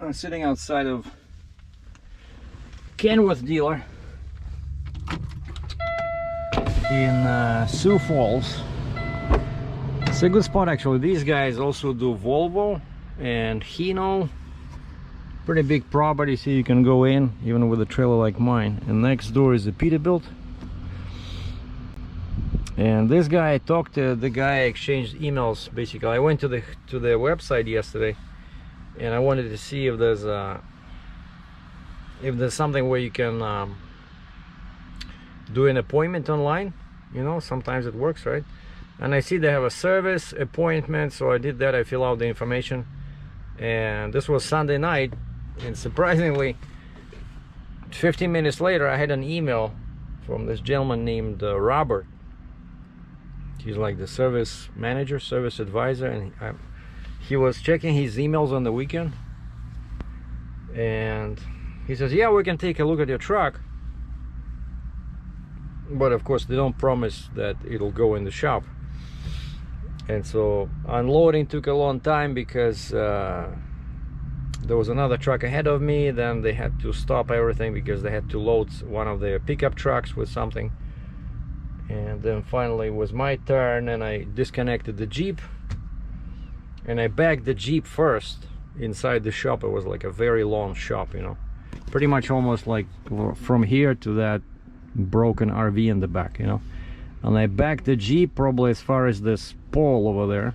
I'm sitting outside of Kenworth dealer in Sioux Falls. It's a good spot actually. These guys also do Volvo and Hino. Pretty big property, so you can go in even with a trailer like mine. And next door is a Peterbilt. And this guy, I talked to the guy, exchanged emails. Basically, I went to the website yesterday, and I wanted to see if there's something where you can do an appointment online. You know, sometimes it works, right? And I see they have a service appointment, so I did that. I fill out the information, and this was Sunday night, and surprisingly 15 minutes later I had an email from this gentleman named Robert. He's like the service manager, service advisor, and he was checking his emails on the weekend, and he says, yeah, we can take a look at your truck, but of course they don't promise that it'll go in the shop. And so unloading took a long time because there was another truck ahead of me. Then they had to stop everything because they had to load one of their pickup trucks with something. And then finally it was my turn, and I disconnected the Jeep and I backed the Jeep first inside the shop. It was like a very long shop, you know, pretty much almost like from here to that broken RV in the back, you know. And I backed the Jeep probably as far as this pole over there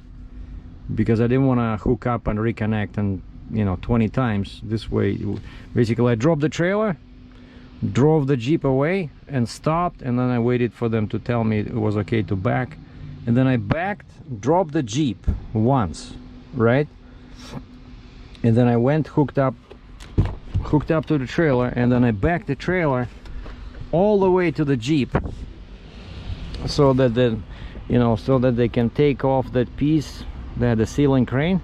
because I didn't want to hook up and reconnect and, you know, 20 times. This way, basically I dropped the trailer, drove the Jeep away and stopped, and then I waited for them to tell me it was okay to back, and then I backed, dropped the Jeep once, right, and then I went hooked up to the trailer, and then I backed the trailer all the way to the Jeep so that they can take off that piece. They had a ceiling crane,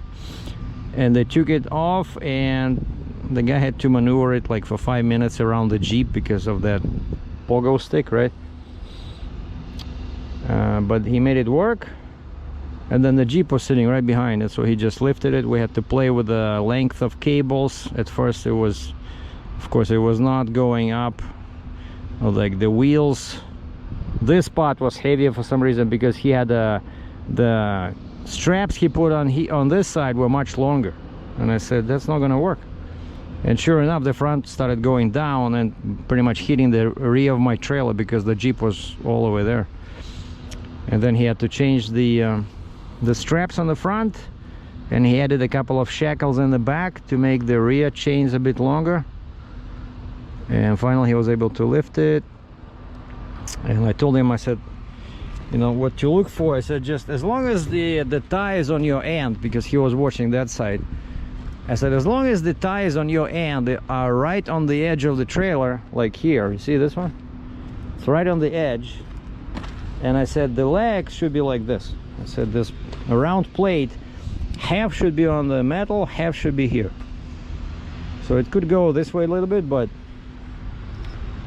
and they took it off, and the guy had to maneuver it like for 5 minutes around the Jeep because of that pogo stick, right? But he made it work, and then the Jeep was sitting right behind it, so he just lifted it. We had to play with the length of cables. At first it was, of course, it was not going up, like the wheels. This part was heavier for some reason because he had the straps he put on this side were much longer, and I said that's not gonna work. And sure enough, the front started going down and pretty much hitting the rear of my trailer because the Jeep was all the way there. And then he had to change the straps on the front, and he added a couple of shackles in the back to make the rear chains a bit longer. And finally he was able to lift it. And I told him, I said, you know what to look for. I said, just as long as the tie is on your end, because he was watching that side. I said, as long as the tires on your end, they are right on the edge of the trailer, like here, you see this one? It's right on the edge. And I said, the legs should be like this. I said, this round plate, half should be on the metal, half should be here. So it could go this way a little bit, but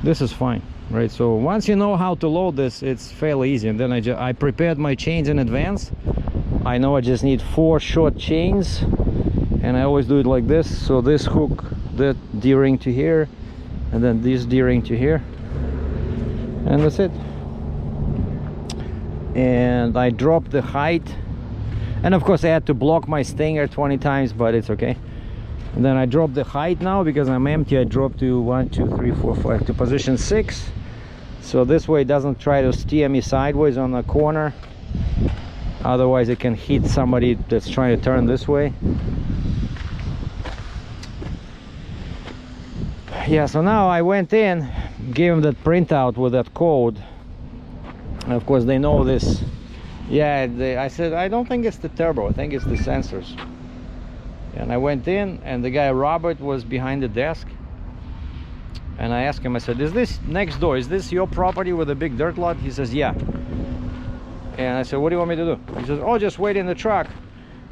this is fine, right? So once you know how to load this, it's fairly easy. And then I prepared my chains in advance. I know I just need 4 short chains. And I always do it like this. So this hook, that D-ring to here, and then this D-ring to here, and that's it. And I dropped the height, and of course I had to block my stinger 20 times, but it's okay. And then I dropped the height now because I'm empty. I dropped to 1, 2, 3, 4, 5 to position 6, so this way it doesn't try to steer me sideways on the corner. Otherwise it can hit somebody that's trying to turn this way. Yeah, so now I went in, gave them that printout with that code, and of course they know this. Yeah, I said, I don't think it's the turbo, I think it's the sensors. And I went in, and the guy Robert was behind the desk, and I asked him, I said, is this next door, is this your property with a big dirt lot? He says, yeah. And I said, what do you want me to do? He says, oh, just wait in the truck.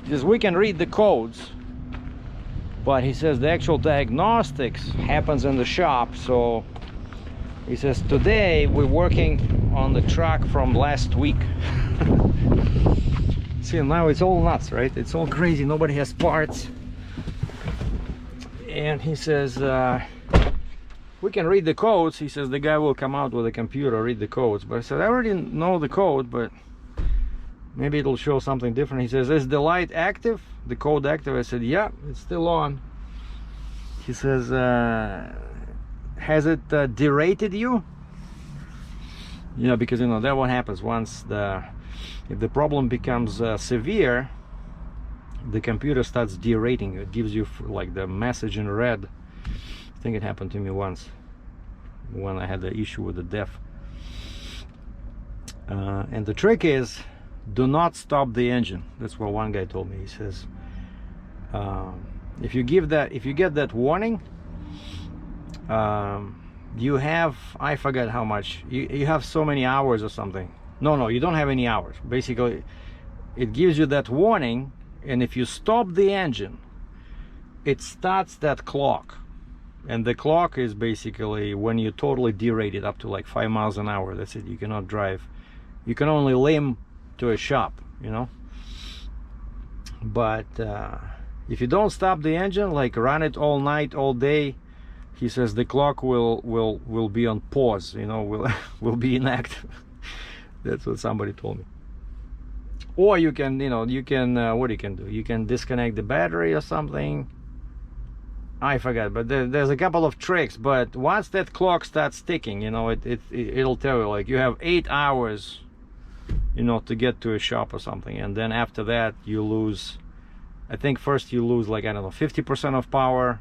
He says, we can read the codes, but he says the actual diagnostics happens in the shop. So he says, today we're working on the truck from last week. See, now it's all nuts, right? It's all crazy, nobody has parts. and he says we can read the codes. He says the guy will come out with a computer, read the codes. But I said I already know the code, but maybe it'll show something different. He says, is the light active, the code active? I said, yeah, it's still on. He says, has it derated you? Yeah, because you know that what happens once if the problem becomes severe, the computer starts derating you. It gives you like the message in red. I think it happened to me once when I had the issue with the def. And the trick is, do not stop the engine. That's what one guy told me. He says, if you get that warning, you have, I forgot how much, you have so many hours or something. No, you don't have any hours. Basically, it gives you that warning, and if you stop the engine, it starts that clock. And the clock is basically when you totally derate it up to like 5 miles an hour. That's it. You cannot drive. You can only limp to a shop, you know. But if you don't stop the engine, like run it all night, all day, he says the clock will be on pause, you know, will be inactive. That's what somebody told me. Or you can, you know, what you can do, you can disconnect the battery or something. I forgot, but there's a couple of tricks. But once that clock starts ticking, you know, it'll tell you like you have 8 hours, you know, to get to a shop or something. And then after that you lose, I think first you lose like, I don't know, 50% of power,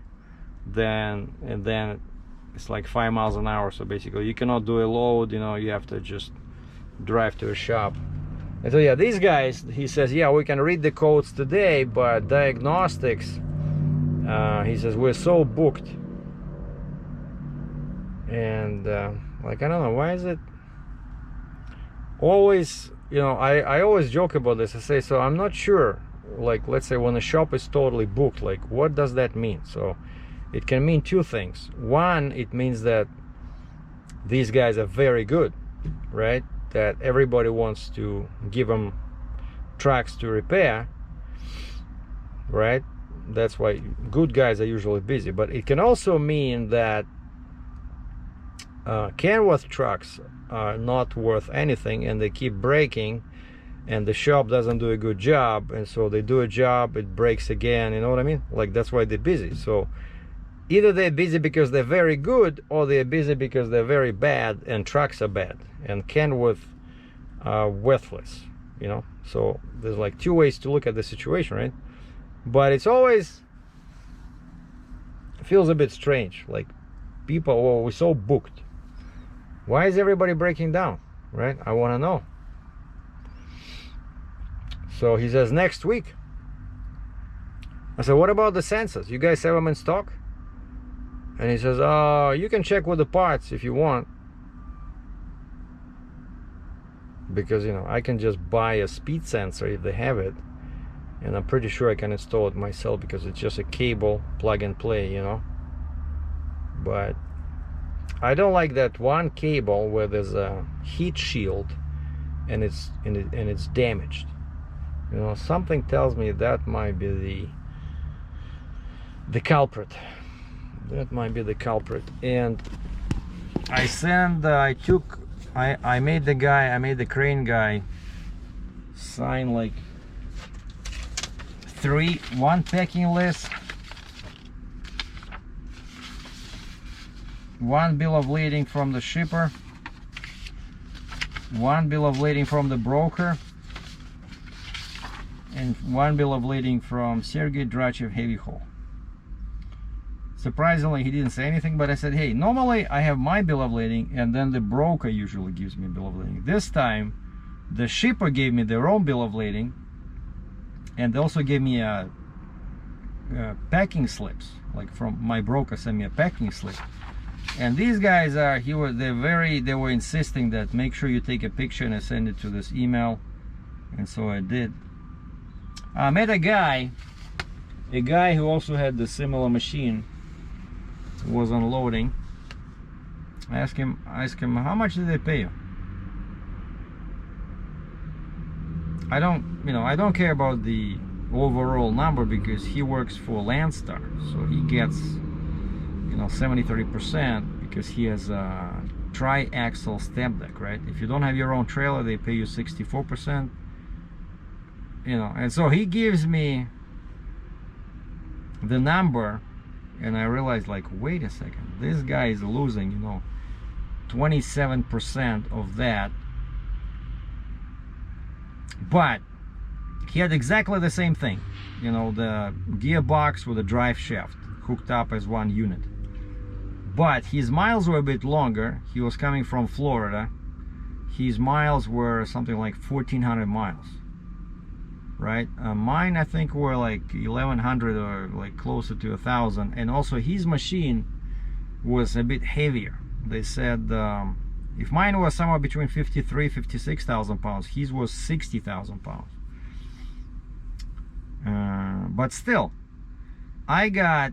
and then it's like 5 miles an hour. So basically you cannot do a load, you know, you have to just drive to a shop. And so yeah, these guys, he says, yeah, we can read the codes today, but diagnostics, he says, we're so booked. And like, I don't know, why is it always, you know, I always joke about this. I say, so I'm not sure, like, let's say when a shop is totally booked, like, what does that mean? So it can mean two things. One, it means that these guys are very good, right? That everybody wants to give them trucks to repair, right? That's why good guys are usually busy. But it can also mean that Kenworth trucks are not worth anything, and they keep breaking, and the shop doesn't do a good job, and so they do a job, it breaks again, you know what I mean? Like, that's why they're busy. So either they're busy because they're very good, or they're busy because they're very bad and trucks are bad, and Kenworth are worthless, you know. So there's like two ways to look at the situation, right? But it's always feels a bit strange, like people, oh, we're so booked. Why is everybody breaking down, right? I want to know. So he says next week. I said, what about the sensors? You guys have them in stock? And he says, oh, you can check with the parts if you want, because, you know, I can just buy a speed sensor if they have it, and I'm pretty sure I can install it myself because it's just a cable, plug and play, you know. But I don't like that one cable where there's a heat shield and it's damaged. You know, something tells me that might be the culprit. That might be the culprit. And I made the crane guy sign like one packing list, one bill of lading from the shipper, one bill of lading from the broker, and one bill of lading from Sergei Dratchev heavy haul. Surprisingly, he didn't say anything, but I said, hey, normally I have my bill of lading, and then the broker usually gives me a bill of lading. This time the shipper gave me their own bill of lading, and they also gave me a packing slips, like from my broker sent me a packing slip. And these guys are, they were insisting that make sure you take a picture and I send it to this email, and so I did. I met a guy who also had the similar machine, was unloading. I asked him, how much did they pay you? I don't care about the overall number, because he works for Landstar, so he gets you know, 70-30% because he has a tri-axle step deck, right? If you don't have your own trailer, they pay you 64%, you know. And so he gives me the number, and I realized, like, wait a second, this guy is losing, you know, 27% of that. But he had exactly the same thing, you know, the gearbox with a drive shaft hooked up as one unit. But his miles were a bit longer. He was coming from Florida. His miles were something like 1,400 miles, right? Mine, I think, were like 1,100 or like closer to 1,000. And also his machine was a bit heavier. They said if mine was somewhere between 56,000 pounds, his was 60,000 pounds. But still, I got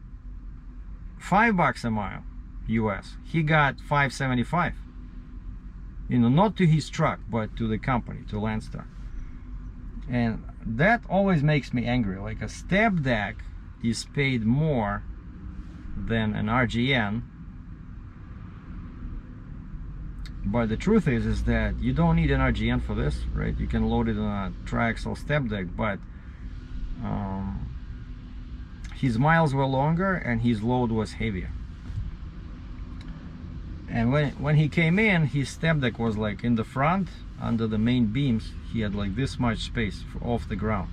$5 a mile US. He got $5.75. You know, not to his truck, but to the company, to Landstar. And that always makes me angry. Like, a step deck is paid more than an RGN. But the truth is that you don't need an RGN for this, right? You can load it on a triaxle step deck, but his miles were longer and his load was heavier. And when he came in, his step deck was like in the front, under the main beams. He had like this much space off the ground.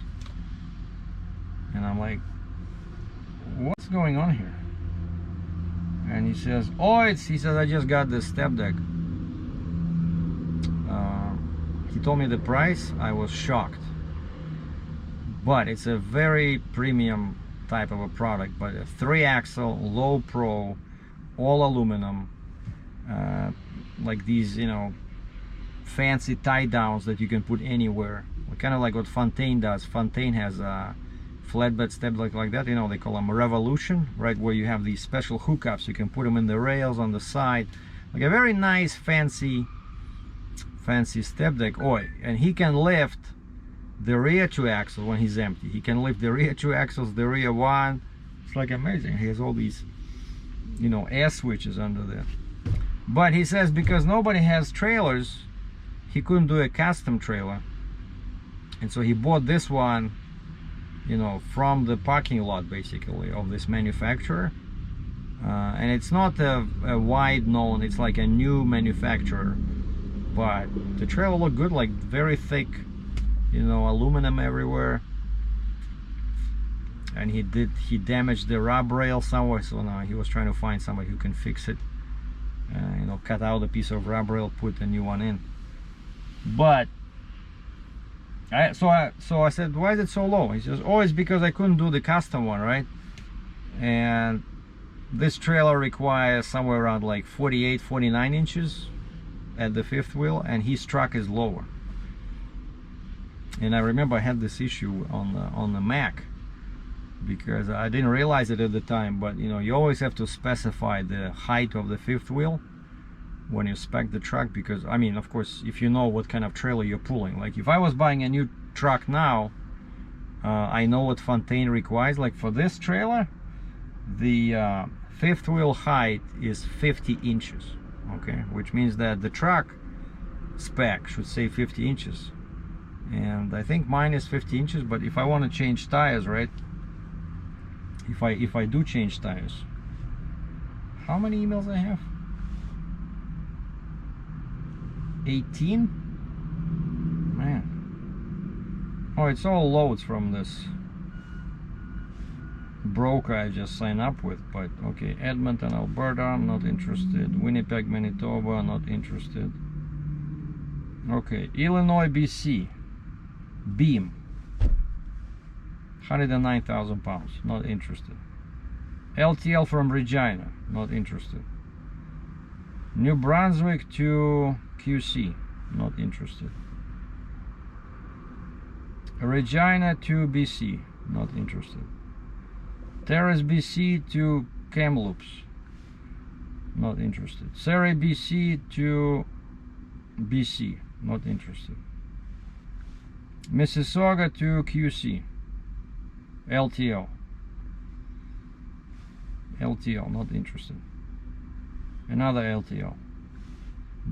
And I'm like, what's going on here? And he says, oh, he says, I just got this step deck. He told me the price. I was shocked. But it's a very premium type of a product, but a 3-axle, low pro, all aluminum, like these, you know, fancy tie downs that you can put anywhere, kind of like what Fontaine does. Fontaine has a flatbed step like that, you know, they call them a Revolution, right, where you have these special hookups. You can put them in the rails on the side, like a very nice fancy step deck. Oh, and he can lift the rear 2 axles when he's empty. He can lift the rear 2 axles, the rear one. It's like amazing. He has all these, you know, air switches under there. But he says because nobody has trailers, he couldn't do a custom trailer, and so he bought this one, you know, from the parking lot basically of this manufacturer. And it's not a wide known, it's like a new manufacturer, but the trailer looked good, like very thick, you know, aluminum everywhere. And he damaged the rub rail somewhere, so now he was trying to find somebody who can fix it, you know, cut out a piece of rub rail, put a new one in. But so I said, why is it so low? He says, oh, it's because I couldn't do the custom one, right? And this trailer requires somewhere around like 48-49 inches at the 5th wheel, and his truck is lower. And I remember I had this issue on the Mac, because I didn't realize it at the time, but you know, you always have to specify the height of the 5th wheel when you spec the truck, because I mean, of course, if you know what kind of trailer you're pulling. Like if I was buying a new truck now, I know what Fontaine requires. Like for this trailer, the 5th wheel height is 50 inches, okay, which means that the truck spec should say 50 inches, and I think mine is 50 inches. But if I want to change tires, right, if I do change tires, how many emails I have? 18? Man. Oh, it's all loads from this broker I just signed up with. But okay, Edmonton, Alberta, I'm not interested. Winnipeg, Manitoba, not interested. Okay, Illinois, BC, Beam, 109,000 pounds, not interested. LTL from Regina, not interested. New Brunswick to QC, not interested. Regina to BC, not interested. Terrace, BC to Kamloops, not interested. Surrey, BC to BC, not interested. Mississauga to QC, LTO. LTO, not interested. Another LTO,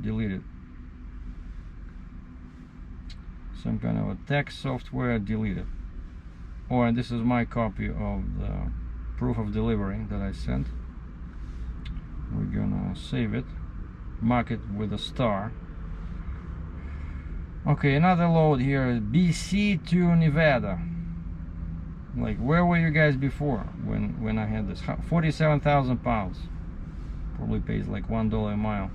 deleted. Some kind of a text software, deleted. Oh, and this is my copy of the proof of delivery that I sent. We're gonna save it, mark it with a star. Okay, another load here, BC to Nevada. Like, where were you guys before when I had this? 47,000 pounds. Probably pays like $1 a mile.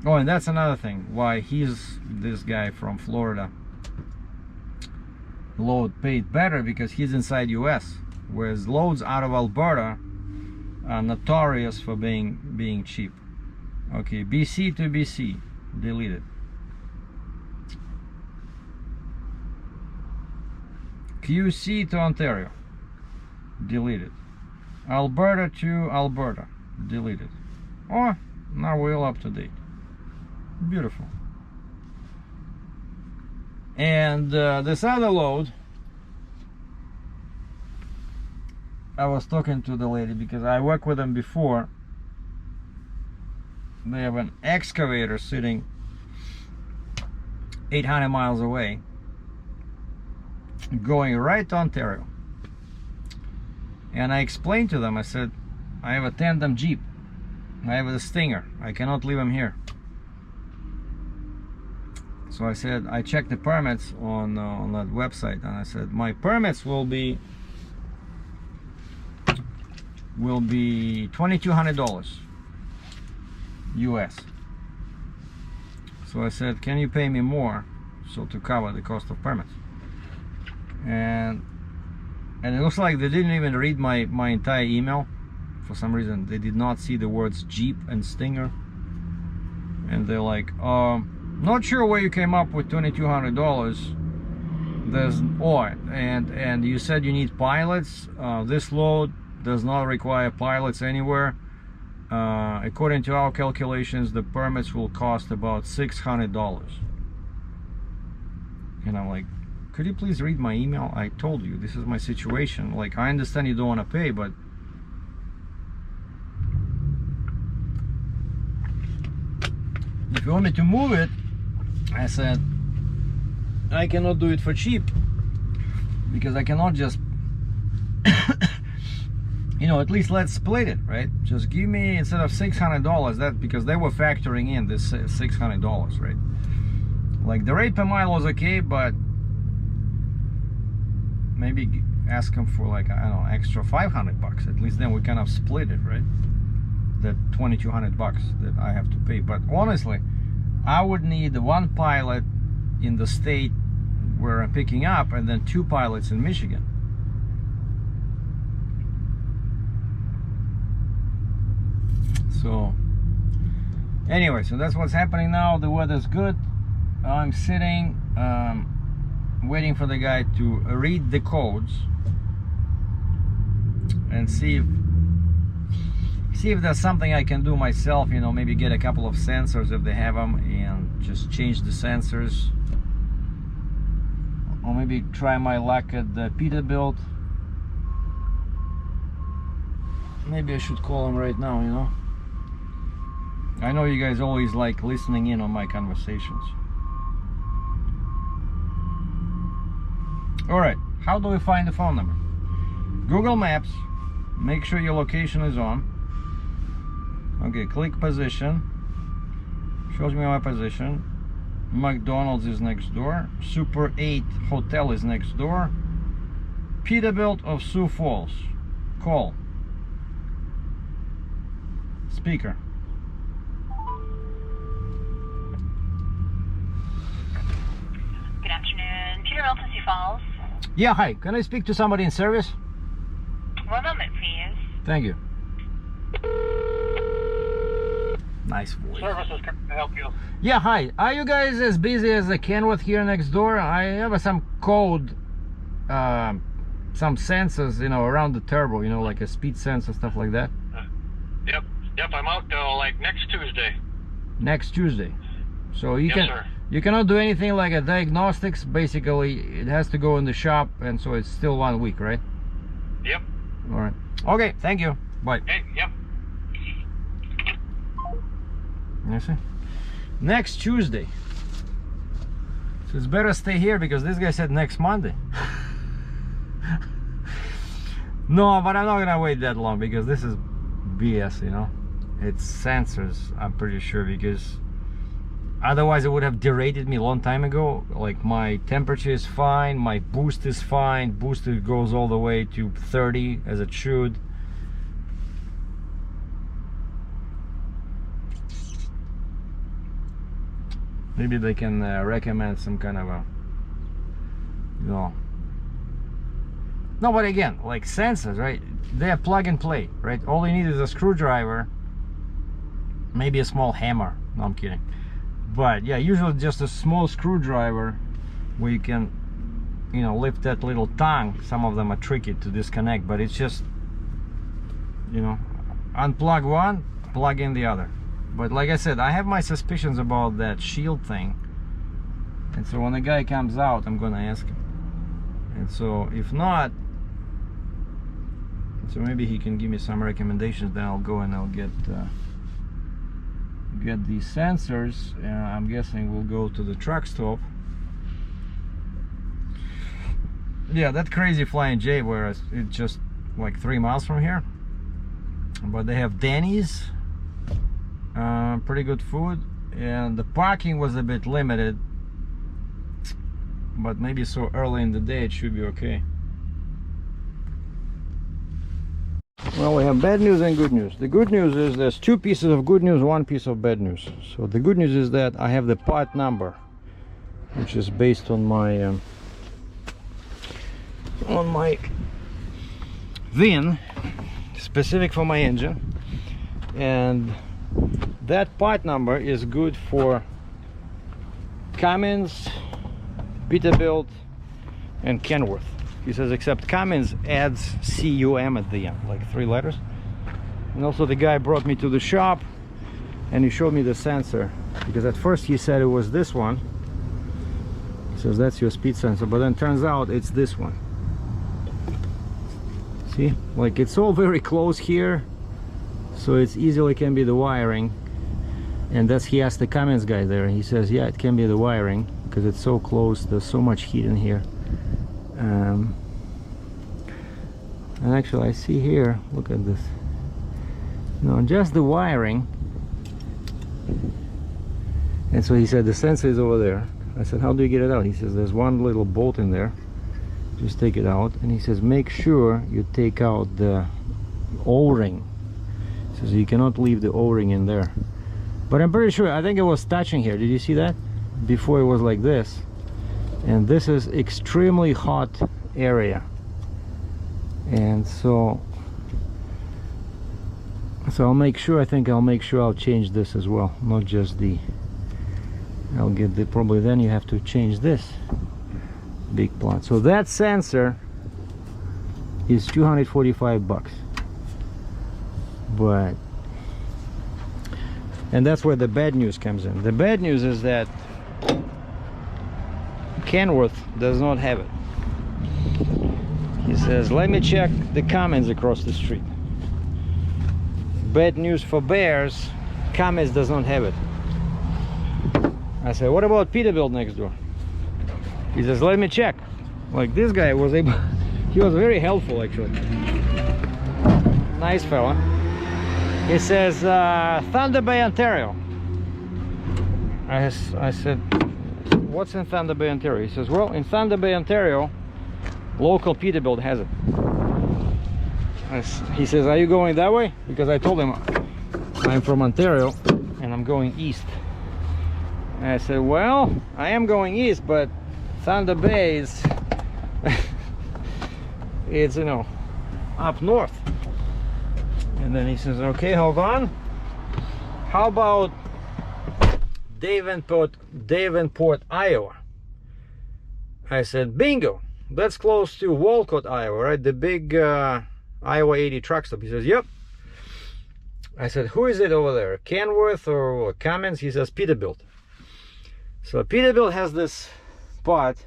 Oh, and that's another thing why he's this guy from Florida. Load paid better because he's inside US, whereas loads out of Alberta are notorious for being cheap. Okay, BC to BC, deleted. QC to Ontario, deleted. Alberta to Alberta, deleted. Oh, now we're all up to date. Beautiful. And this other load, I was talking to the lady because I worked with them before. They have an excavator sitting 800 miles away, going right to Ontario. And I explained to them, I said, I have a tandem Jeep, I have a Stinger, I cannot leave them here. So I said, I checked the permits on that website, and I said, my permits will be $2,200 US. So I said, can you pay me more so to cover the cost of permits? And it looks like they didn't even read my entire email. For some reason they did not see the words Jeep and Stinger, and they're like, not sure where you came up with $2,200. There's and you said you need pilots. This load does not require pilots anywhere. According to our calculations, the permits will cost about $600. And I'm like, could you please read my email? I told you this is my situation. Like, I understand you don't want to pay, but if you want me to move it, I said, I cannot do it for cheap, because I cannot just you know, at least let's split it, right? Just give me, instead of $600, that, because they were factoring in this $600, right? Like, the rate per mile was okay, but maybe ask them for, like, I don't know, extra $500. At least then we kind of split it, right? That $2,200 that I have to pay. But honestly, I would need one pilot in the state where I'm picking up, and then 2 pilots in Michigan. So anyway, so that's what's happening now. The weather's good. I'm sitting waiting for the guy to read the codes and see if there's something I can do myself, you know, maybe get a couple of sensors if they have them and just change the sensors, or maybe try my luck at the Peterbilt. Maybe I should call him right now, you know. I know you guys always like listening in on my conversations. Alright, how do we find the phone number? Google Maps, make sure your location is on. Okay, click position, shows me my position. McDonald's is next door, Super 8 Hotel is next door, Peterbilt of Sioux Falls. Call. Speaker. Good afternoon, Peterbilt of Sioux Falls. Yeah, hi. Can I speak to somebody in service? One moment, please. Thank you. Nice voice. Services, can I help you? Yeah, hi. Are you guys as busy as the Kenworth here next door? I have some code, some sensors, you know, around the turbo, you know, like a speed sensor, stuff like that. Yep, I'm out like next Tuesday. Next Tuesday. So you Yes, sir. you cannot do anything like a diagnostics. Basically, it has to go in the shop, and so it's still 1 week, right? Yep. All right. Okay, thank you. Bye. Hey, yep. You see? Next Tuesday. So it's better stay here because this guy said next Monday. No, but I'm not gonna wait that long because this is BS, you know. It's sensors, I'm pretty sure, because otherwise it would have derated me a long time ago. Like my temperature is fine, my boost is fine, booster goes all the way to 30 as it should. Maybe they can recommend some kind of a, you know. No, but again, like sensors, right? They're plug and play, right? All you need is a screwdriver, maybe a small hammer. No, I'm kidding. But yeah, usually just a small screwdriver where you can, you know, lift that little tongue. Some of them are tricky to disconnect, but it's just, you know, unplug one, plug in the other. But like I said, I have my suspicions about that shield thing, and so when the guy comes out, I'm gonna ask him. And so if not, so maybe he can give me some recommendations. Then I'll go and I'll get these sensors. I'm guessing we'll go to the truck stop. Yeah, that crazy Flying J, where it's just like 3 miles from here, but they have Denny's. Pretty good food, and the parking was a bit limited, but maybe so early in the day it should be okay. Well, we have bad news and good news. The good news is there's 2 pieces of good news, 1 piece of bad news. So the good news is that I have the part number, which is based on my VIN, specific for my engine, and that part number is good for Cummins, Peterbilt, and Kenworth. He says except Cummins adds CUM at the end, like 3 letters. And also the guy brought me to the shop and he showed me the sensor, because at first he said it was this one. He says that's your speed sensor, but then turns out it's this one. See, like it's all very close here, so it's easily can be the wiring. And that's, he asked the Cummins guy there, and he says yeah, it can be the wiring because it's so close, there's so much heat in here. And actually I see here, look at this, no, just the wiring. And so he said the sensor is over there. I said how do you get it out? He says there's one little bolt in there, just take it out. And he says make sure you take out the O-ring. He says you cannot leave the O-ring in there. But I'm pretty sure, I think it was touching here. Did you see that? Before it was like this. And this is extremely hot area. And so I'll make sure, I think I'll make sure I'll change this as well. Not just the, I'll get the, probably then you have to change this big plot. So that sensor is 245 bucks. But, and that's where the bad news comes in. The bad news is that Kenworth does not have it. He says let me check the Cummins across the street. Bad news for bears, Cummins does not have it. I said what about Peterbilt next door? He says let me check. Like this guy was able, he was very helpful actually. Nice fella. He says Thunder Bay, Ontario. I said what's in Thunder Bay, Ontario? He says well, in Thunder Bay, Ontario, local Peterbilt has it. He says are you going that way? Because I told him I'm from Ontario and I'm going east. And I said well, I am going east, but Thunder Bay is it's, you know, up north. And then he says okay, hold on, how about Davenport, Iowa? I said bingo, that's close to Walcott, Iowa, right? The big Iowa 80 truck stop. He says yep. I said who is it over there, Kenworth or Cummins? He says Peterbilt. So Peterbilt has this part.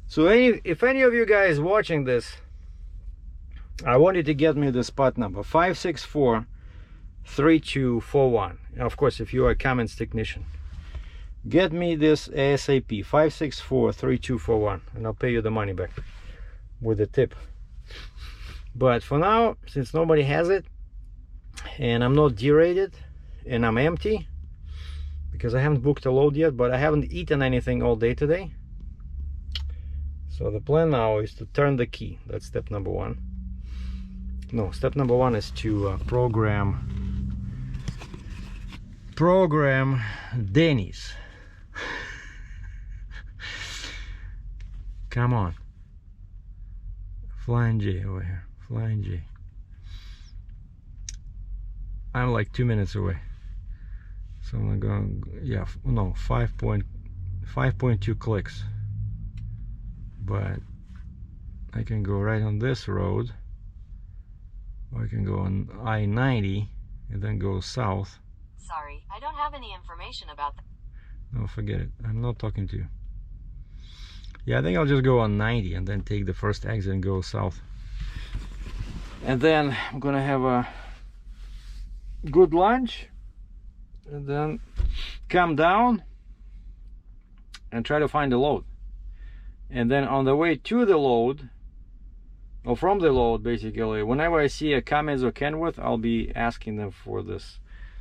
So if any of you guys watching this I want you to get me the spot number 564-3241. Of course, if you are a Cummins technician, get me this ASAP, 564-3241, and I'll pay you the money back with a tip. But for now, since nobody has it, and I'm not derated, and I'm empty, because I haven't booked a load yet, but I haven't eaten anything all day today. So the plan now is to turn the key. That's step number one. No, step number one is to program Denny's. Come on. Flying J over here. Flying J. I'm like 2 minutes away. So I'm going, yeah, no, 5.2 clicks. But I can go right on this road, or I can go on I-90 and then go south. Sorry, I don't have any information about that. No, forget it. I'm not talking to you. Yeah, I think I'll just go on 90 and then take the first exit and go south. And then I'm gonna have a good lunch and then come down and try to find the load. And then on the way to the load, or from the load, basically, whenever I see a Cummins or Kenworth, I'll be asking them for this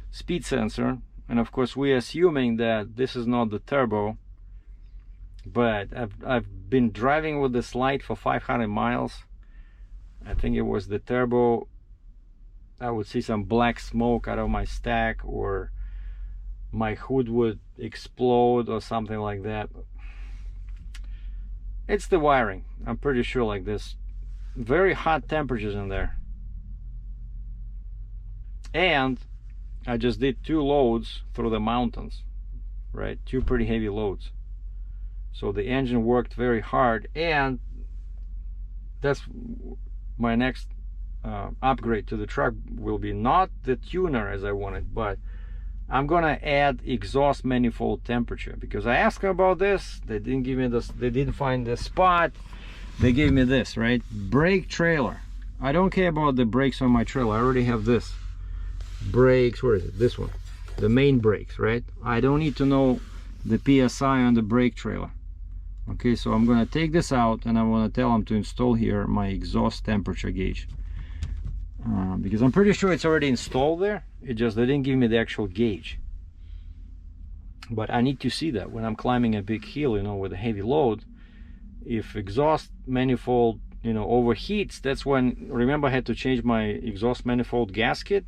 speed sensor. And of course, we're assuming that this is not the turbo, but I've been driving with this light for 500 miles. I think it was the turbo. I would see some black smoke out of my stack, or my hood would explode or something like that. It's the wiring, I'm pretty sure. Like this, very hot temperatures in there. And I just did 2 loads through the mountains, right? 2 pretty heavy loads. So the engine worked very hard, and that's my next upgrade to the truck will be not the tuner as I wanted, but I'm gonna add exhaust manifold temperature, because I asked them about this. They didn't give me this, they didn't find the spot. They gave me this, right? Brake trailer. I don't care about the brakes on my trailer. I already have this. Brakes, where is it? This one. The main brakes, right? I don't need to know the PSI on the brake trailer. Okay, so I'm gonna take this out and I'm gonna tell them to install here my exhaust temperature gauge. Because I'm pretty sure it's already installed there. It just, they didn't give me the actual gauge. But I need to see that when I'm climbing a big hill, you know, with a heavy load. If exhaust manifold, you know, overheats, that's when, remember I had to change my exhaust manifold gasket?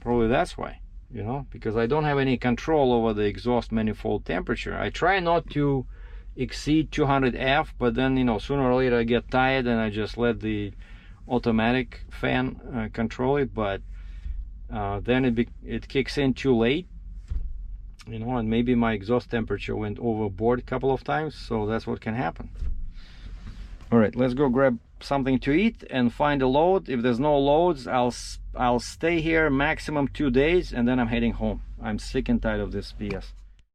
Probably that's why, you know, because I don't have any control over the exhaust manifold temperature. I try not to exceed 200 F, but then, you know, sooner or later I get tired and I just let the automatic fan control it. But then it kicks in too late, you know, and maybe my exhaust temperature went overboard a couple of times, so that's what can happen. All right, let's go grab something to eat and find a load. If there's no loads, I'll stay here maximum 2 days, and then I'm heading home. I'm sick and tired of this BS.